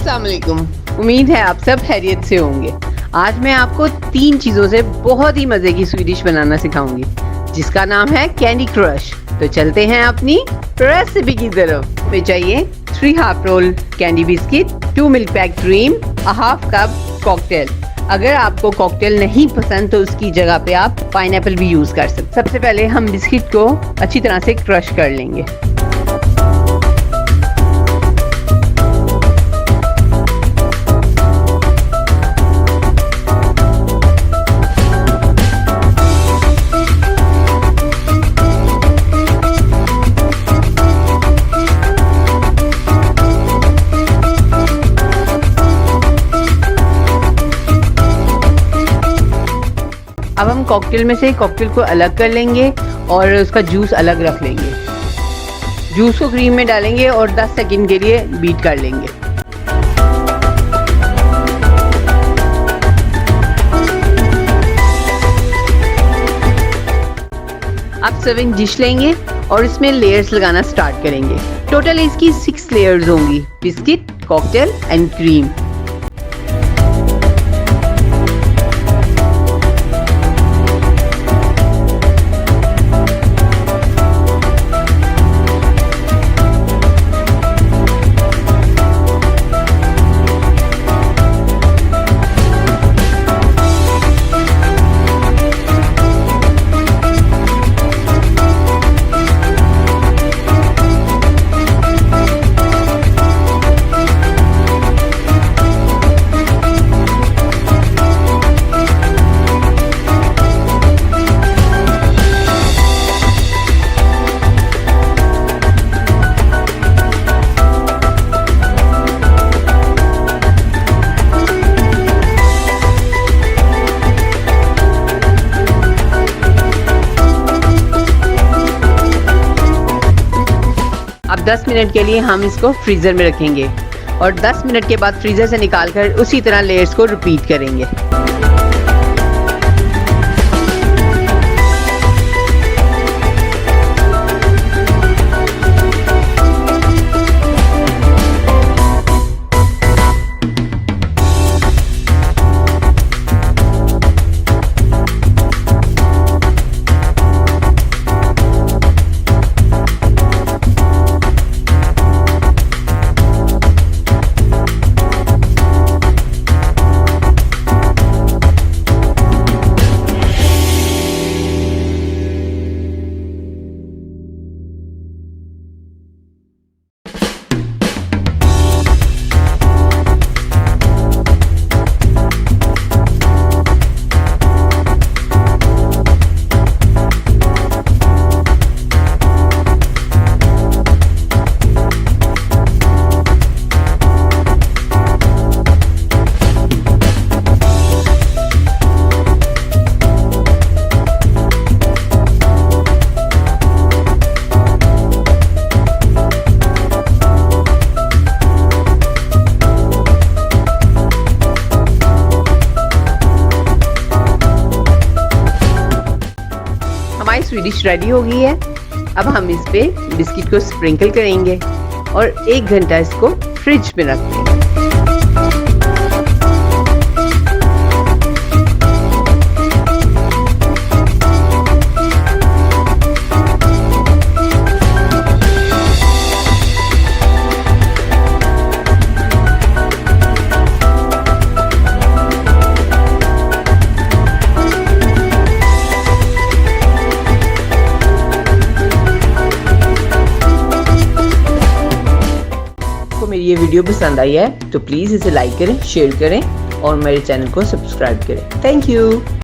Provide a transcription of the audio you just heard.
अस्सलाम वालेकुम। उम्मीद है आप सब खैरियत से होंगे। आज मैं आपको 3 चीज़ों से बहुत ही मज़े की स्वीडिश बनाना सिखाऊंगी जिसका नाम है कैंडी क्रश। तो चलते हैं अपनी रेसिपी की तरफ। हमें चाहिए 3 half roll candy biscuit, 2 milk pack cream, a half cup cocktail. अगर आपको कॉकटेल नहीं पसंद तो उसकी जगह पे आप पाइनएप्पल भी यूज़ कर सकते। सबसे पहले हम बिस्किट को अच्छी तरह से क्रश कर लेंगे। अब हम कॉकटेल में से कॉकटेल को अलग कर लेंगे और उसका जूस अलग रख लेंगे। जूस को क्रीम में डालेंगे और 10 सेकंड के लिए बीट कर लेंगे। अब सर्विंग डिश लेंगे और इसमें लेयर्स लगाना स्टार्ट करेंगे। टोटल इसकी 6 लेयर्स होंगी, बिस्किट, कॉकटेल एंड क्रीम। अब 10 मिनट के लिए हम इसको फ्रीज़र में रखेंगे और 10 मिनट के बाद फ्रीज़र से निकालकर उसी तरह लेयर्स को रिपीट करेंगे। हमारी स्वीडिश रेडी हो गई है। अब हम इस पे बिस्किट को स्प्रिंकल करेंगे और 1 घंटा इसको फ्रिज में रख देंगे। मेरी ये वीडियो पसंद आई है तो प्लीज़ इसे लाइक करें, शेयर करें और मेरे चैनल को सब्सक्राइब करें। Thank you.